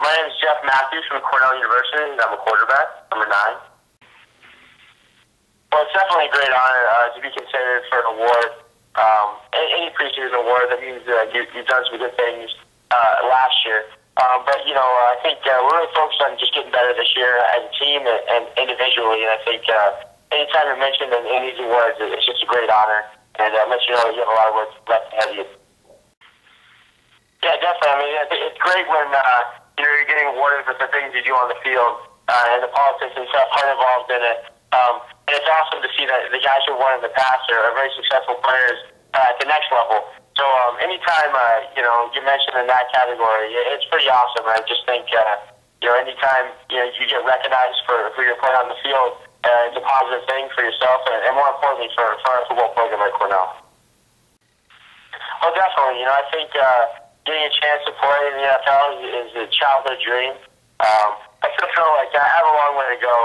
My name is Jeff Mathews from Cornell University, and I'm a quarterback, number 9. Well, it's definitely a great honor to be considered for an award. Any preseason award, that means you've done some good things last year. But, I think we're really focused on just getting better this year as a team and individually. And I think anytime you're mentioned in these awards, it's just a great honor. And lets you know that you have a lot of work left ahead of you. Yeah, definitely. I mean, it's great when you're getting awarded for the things you do on the field and the politics and stuff are involved in it. And it's awesome to see that the guys who won in the past are very successful players at the next level. So anytime you're mentioned in that category, it's pretty awesome. I just think anytime you get recognized for your play on the field, it's a positive thing for yourself and more importantly for our football program at Cornell. Well, definitely. I think getting a chance to play in the NFL is a childhood dream. I still feel like I have a long way to go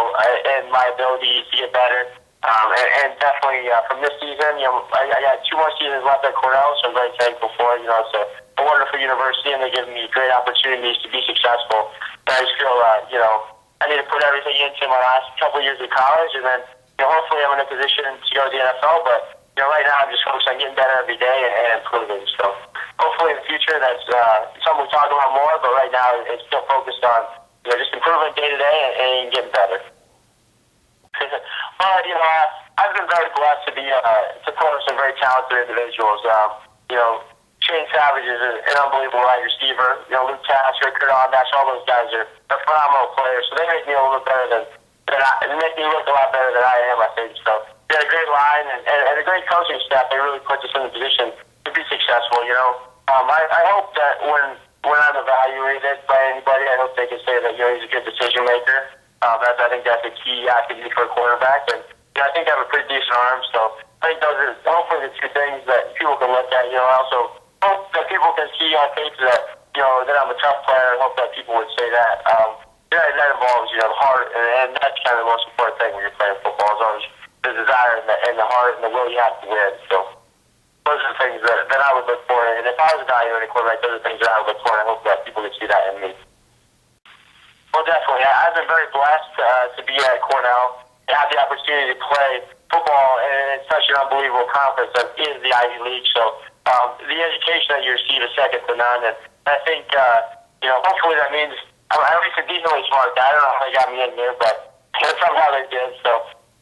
in my ability to get better. And definitely from this season, I got 2 more seasons left at Cornell, so I'm very thankful for it. It's a wonderful university, and they give me great opportunities to be successful. And I just feel, I need to put everything into my last couple of years of college, and then, hopefully I'm in a position to go to the NFL. But, right now I'm just focused on getting better every day and improving. So hopefully in the future that's something we talk about more, but right now it's still focused on, just improving day to day and getting better. Well, I've been very blessed to be supported with some very talented individuals. Shane Savage is an unbelievable wide receiver. Luke Tasker, Kurt Ondash, all those guys are phenomenal players. So they make me a little bit better than they make me look a lot better than I am, I think. So they had a great line and a great coaching staff. They really put us in a position to be successful. I hope that when I'm evaluated by anybody, I hope they can say that he's a good decision maker. I think that's a key attribute for a quarterback, and I think I have a pretty decent arm. So I think those are hopefully the 2 things that people can look at. I also hope that people can see on paper that that I'm a tough player. I hope that people would say that. That involves the heart, and that's kind of the most important thing when you're playing football. Is always the desire and the heart and the will you have to win. So those are the things that I would look for. And if I was evaluating a quarterback, those are the things that I would look for. And I hope that people could see that in me. Well, definitely. I've been very blessed to be at Cornell and have the opportunity to play football in such an unbelievable conference that is the Ivy League. So the education that you receive is second to none. And I think, hopefully that means I'm at least a decently smart guy. I don't know how they got me in here, but somehow they did. So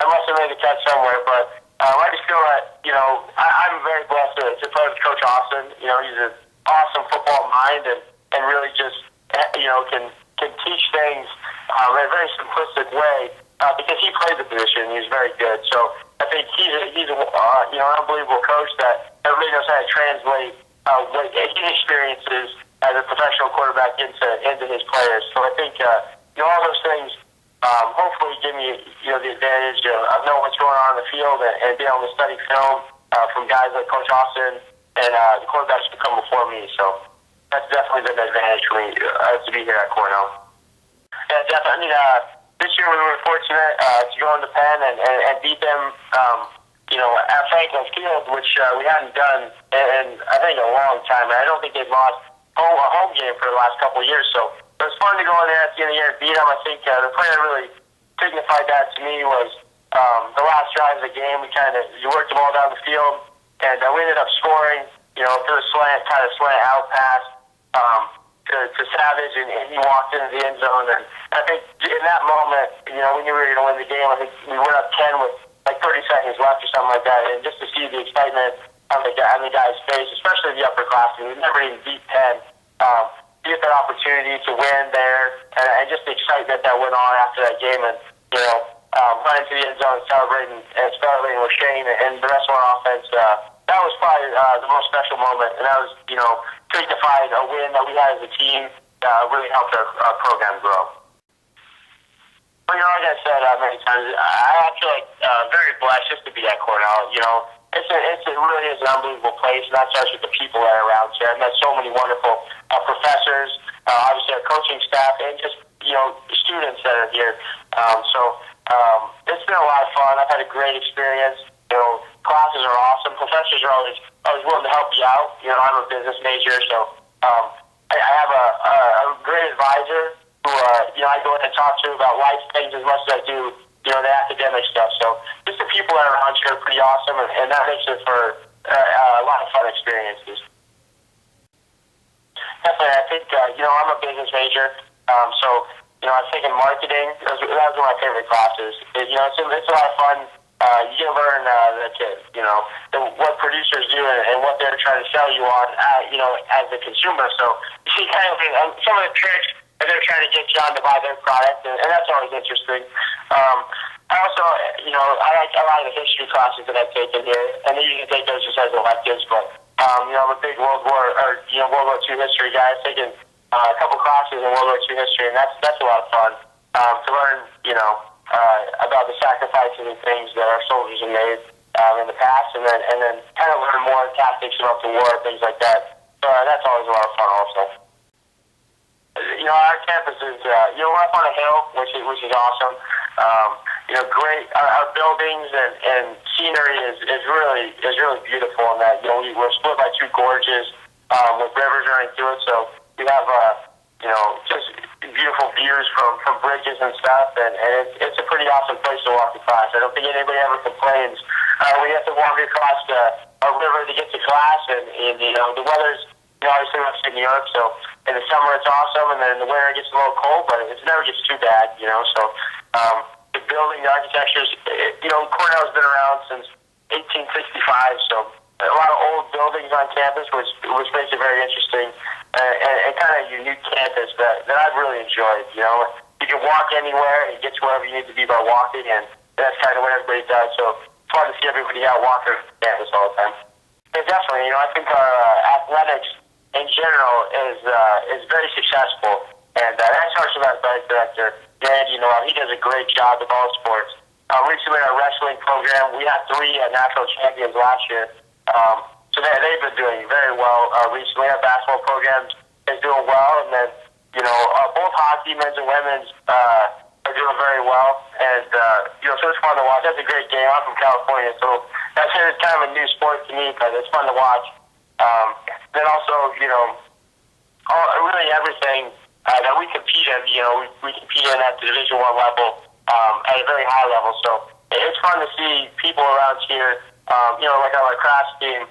I must have made a cut somewhere. But I just feel that, I'm very blessed to play with Coach Austin. He's an awesome football mind and really just, can teach things in a very simplistic way because he played the position. He's very good. So I think he's an unbelievable coach that really knows how to translate his experiences as a professional quarterback into his players. So I think all those things hopefully give me the advantage of knowing what's going on in the field and being able to study film from guys like Coach Austin and the quarterbacks who come before me. So that's definitely been an advantage for me to be here at Cornell. Yeah, definitely. This year we were fortunate to go into Penn and beat them, at Franklin Field, which we hadn't done in I think a long time. I don't think they've lost a home game for the last couple of years. So it was fun to go in there at the end of the year and beat them. I think the play that really signified that to me was the last drive of the game. You worked the ball down the field, and we ended up scoring, through a slant out pass to Savage, and he walked into the end zone. And I think in that moment, we knew we were going to win the game. I think we went up 10 with like 30 seconds left or something like that. And just to see the excitement on the guy's face, especially the upperclassmen, we never even beat Penn. To get that opportunity to win there, and just the excitement that went on after that game, and running to the end zone, celebrating with Shane and the rest of our offense. That was probably the most special moment, and that was signified a win that we had as a team. Really helped our program grow. Well, like I said many times, I feel like very blessed just to be at Cornell. It really is an unbelievable place, and that starts with the people that are around here. I've met so many wonderful professors, obviously our coaching staff, and just students that are here. It's been a lot of fun. I've had a great experience. Classes are awesome. Professors are always willing to help you out. I'm a business major, so I have a great advisor who, I go in and talk to about life things as much as I do, the academic stuff. So just the people that are around here are pretty awesome, and that makes it for a lot of fun experiences. Definitely, I think, I'm a business major, so, I think in marketing, that was one of my favorite classes. It's a lot of fun. You get to learn what producers do and what they're trying to sell you on, as a consumer. So you see kind of some of the tricks that they're trying to get you on to buy their product, and that's always interesting. I also, I like a lot of the history classes that I've taken here, and I usually take those just as electives, but, I'm a big World War II history guy. I've taken a couple classes in World War II history, and that's a lot of fun to learn, about the sacrifices and things that our soldiers have made in the past, and then kind of learn more tactics about the war and things like that. So that's always a lot of fun also. Our campus is, we're up on a hill, which is awesome. Great. Our buildings and scenery is really beautiful in that, we're split by two gorges with rivers running through it, so we have, just beautiful views from bridges and stuff, and it's a pretty awesome place to walk to class. I don't think anybody ever complains. We have to walk across a river to get to class, and the weather's, obviously we're upstate New York, so in the summer it's awesome, and then in the winter it gets a little cold, but it never gets too bad, so the building, the architecture, Cornell's been around since 1865, so a lot of old buildings on campus, which makes it very interesting, and kind of a unique campus that I've really enjoyed. You can walk anywhere and get to wherever you need to be by walking, and that's kind of what everybody does. So it's fun to see everybody out walking campus all the time. And definitely, I think our athletics in general is very successful, and that starts with our athletic director, Randy. He does a great job with all sports. Recently, our wrestling program, we had 3 national champions last year. So they've been doing very well recently. Our basketball program is doing well, and then, both hockey, men's and women's, are doing very well. And, so it's fun to watch. That's a great game. I'm from California, so that's kind of a new sport to me, but it's fun to watch. Then also, really everything that we compete in, we compete in at the Division I level at a very high level. So it's fun to see people around here, like our lacrosse team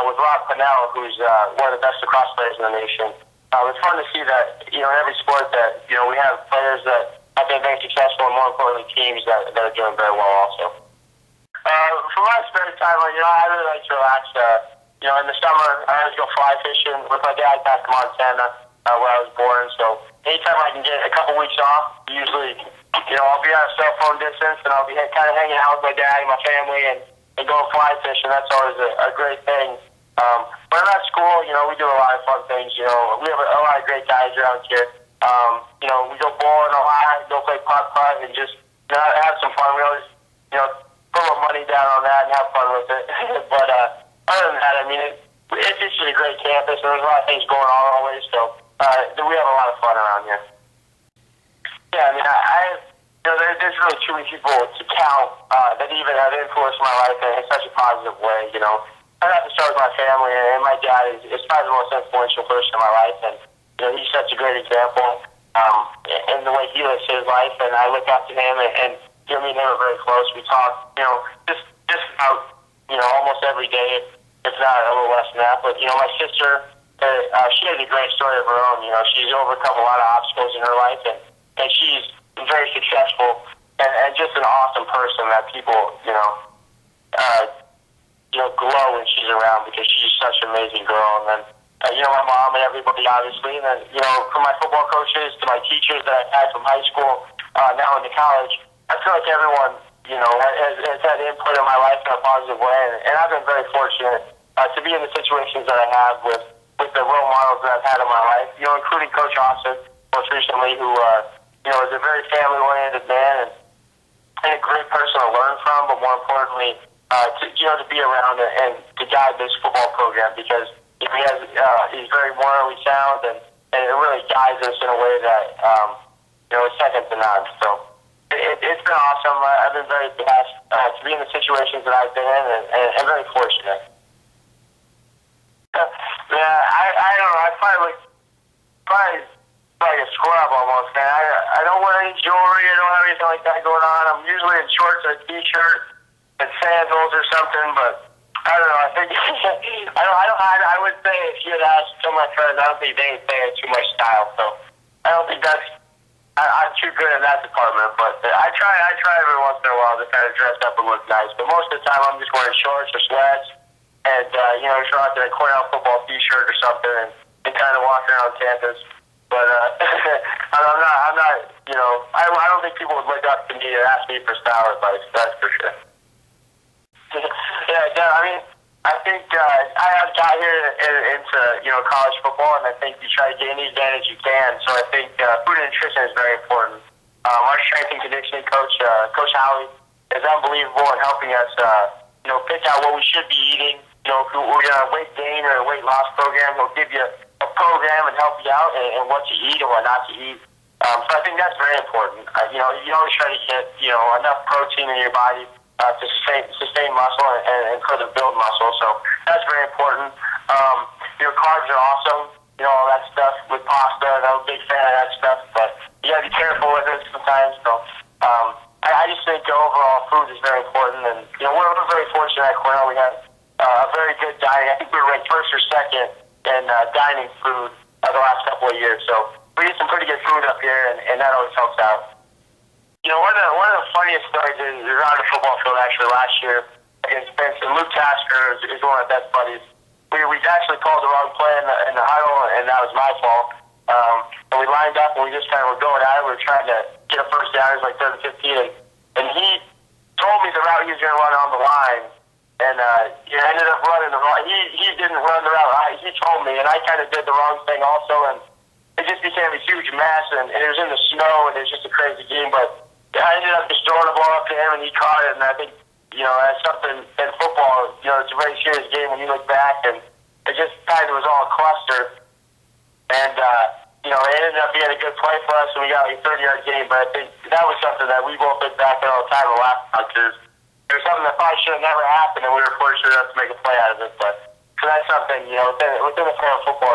with Cornell, who's one of the best lacrosse players in the nation. It's fun to see that, in every sport that, we have players that have been very successful, and more importantly, teams that are doing very well also. For my spare time, I really like to relax. In the summer, I always go fly fishing with my dad back to Montana, where I was born. So anytime I can get a couple weeks off, usually, I'll be at a cell phone distance, and I'll be kind of hanging out with my dad and my family and going fly fishing. That's always a great thing. When I'm at school, we do a lot of fun things. We have a lot of great guys around here. We go bowling a lot, go play putt, and just have some fun. We always, put a little money down on that and have fun with it. But other than that, it's just a great campus, and there's a lot of things going on always. So we have a lot of fun around here. Yeah, there's really too many people to count that even have influenced my life in such a positive way. I'd have to start with my family, and my dad is probably the most influential person in my life, and he's such a great example in the way he lives his life, and I look up to him, and me and him are very close. We talk, just about almost every day, if not a little less than that. But my sister, she has a great story of her own. She's overcome a lot of obstacles in her life, and she's very successful, and just an awesome person that people glow when she's around, because she's such an amazing girl. And then my mom and everybody, obviously, and then from my football coaches to my teachers that I've had from high school now into college, I feel like everyone has had input in my life in a positive way, and I've been very fortunate to be in the situations that I have with the role models that I've had in my life, including Coach Austin, most recently, who is a very family-oriented man and a great person to learn from, but more importantly, to be around and to guide this football program, because he's very morally sound, and it really guides us in a way that is second to none. So it's been awesome. I've been very blessed to be in the situations that I've been in, and very fortunate. I don't know. I probably look a t-shirt and sandals or something, but I don't know. I think I would say if you had asked some of my friends, I don't think they would say it's too much style. So I don't think I'm too good in that department. But I try every once in a while to kind of dress up and look nice. But most of the time, I'm just wearing shorts or sweats and throw out a Cornell football t-shirt or something and kind of walk around campus. But I'm not. I don't think people would look up to me and ask me for style advice. That's for sure. Yeah, I mean, I think I have got here into college football, and I think you try to gain any advantage you can. So I think food and nutrition is very important. Our strength and conditioning coach, Coach Howie, is unbelievable in helping us, pick out what we should be eating. If we're a weight gain or a weight loss program, he'll give you a program and help you out and what to eat and what not to eat. So I think that's very important. You always try to get enough protein in your body to sustain muscle and further build muscle. So that's very important. Carbs are awesome. All that stuff with pasta, and I'm a big fan of that stuff. But you gotta be careful with it sometimes. So I just think overall food is very important. And we're very fortunate at Cornell. We have a very good dining. I think we were ranked first or second in dining food the last couple of years. So we get some pretty good food up here, and that always helps out. One of the funniest stories is around the football field actually last year against Benson. Luke Tasker is one of my best buddies. We actually called the wrong play in the huddle, and that was my fault. And we lined up, and we just kind of were going at it. We were trying to get a first down. It was like 3rd and 15, and he told me the route he was going to run on the line, and ended up running the wrong. He didn't run the route. He told me, and I kind of did the wrong thing also, and it just became a huge mess, and it was in the snow, and it was just a crazy game, but I ended up just throwing the ball up to him, and he caught it, and I think, that's something in football, it's a very serious game when you look back, and it just kind of was all a cluster, and, it ended up being a good play for us, and we got like a 30-yard game, but I think that was something that we both look back at all the time and laugh about, because it was something that probably should have never happened, and we were fortunate enough to make a play out of it, but, so that's something, within the field of football,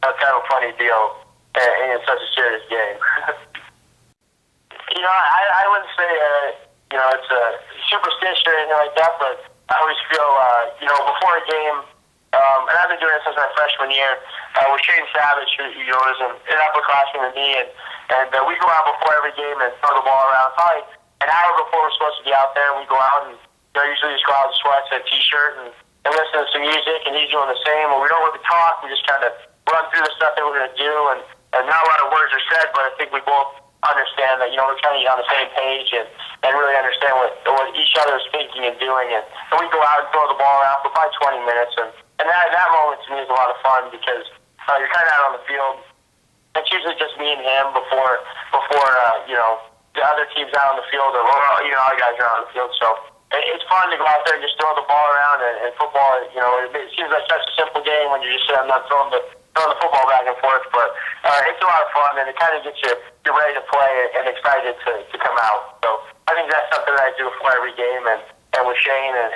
that's kind of a funny deal, and it's such a serious game. I wouldn't say, it's a superstition or anything like that, but I always feel, before a game, and I've been doing this since my freshman year, with Shane Savage, who is an upperclassman with me, and we go out before every game and throw the ball around. Probably an hour before we're supposed to be out there, and we go out and usually just go out in sweats and a t-shirt and listen to some music, and he's doing the same. And we don't really talk. We just kind of run through the stuff that we're going to do, and not a lot of words are said, but I think we both understand that, we're trying to get on the same page and really understand what each other is thinking and doing. And we go out and throw the ball around for probably 20 minutes. And that moment to me is a lot of fun because you're kind of out on the field. It's usually just me and him before the other team's out on the field or, other guys are out on the field. So it's fun to go out there and just throw the ball around. And football, it seems like such a simple game when you're just sitting there throwing the football back and forth, but it's a lot of fun, and it kind of gets you're ready to play and excited to come out. So I think that's something that I do before every game, and with Shane, and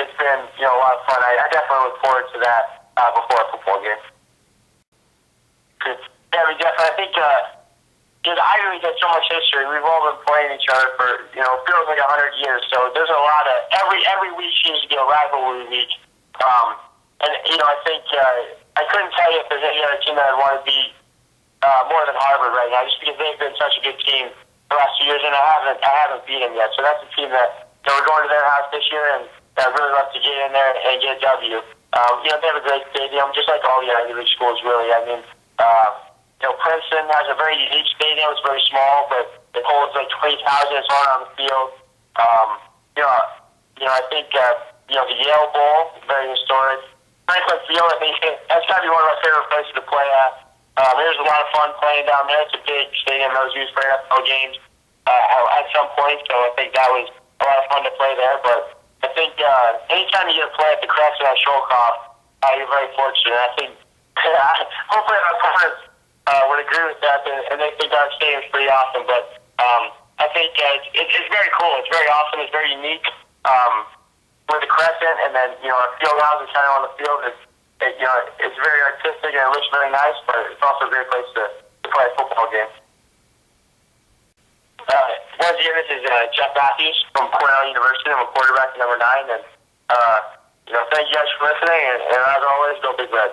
it's been a lot of fun. I definitely look forward to that before a football game. Yeah, definitely. I think the Ivy League has so much history. We've all been playing each other for feels like 100 years. So there's a lot of every week seems to be a rivalry week, and I think. I couldn't tell you if there's any other team that I'd want to beat more than Harvard right now, just because they've been such a good team the last 2 years, and I haven't beat them yet. So that's a team that we're going to their house this year, and I'd really love to get in there and get a W. They have a great stadium, just like all the Ivy League schools, really. I mean, Princeton has a very unique stadium. It's very small, but it holds like 20,000. It's all on the field. I think the Yale Bowl is very historic. Franklin Field, I think that's got to be one of my favorite places to play at. There's a lot of fun playing down there. It's a big stadium that was used for NFL games at some point, so I think that was a lot of fun to play there. But I think anytime you get to play at the Crescent at Sholkoff, you're very fortunate. I think hopefully our opponents would agree with that, and they think our stadium's pretty awesome. But I think it's very cool. It's very awesome. It's very unique. With the Crescent, and then our field house is kind of on the field. It's very artistic and it looks very nice, but it's also a great place to play a football game. once again, this is Jeff Mathews from Cornell University. I'm a quarterback, number 9, and thank you guys for listening. And as always, go Big Red.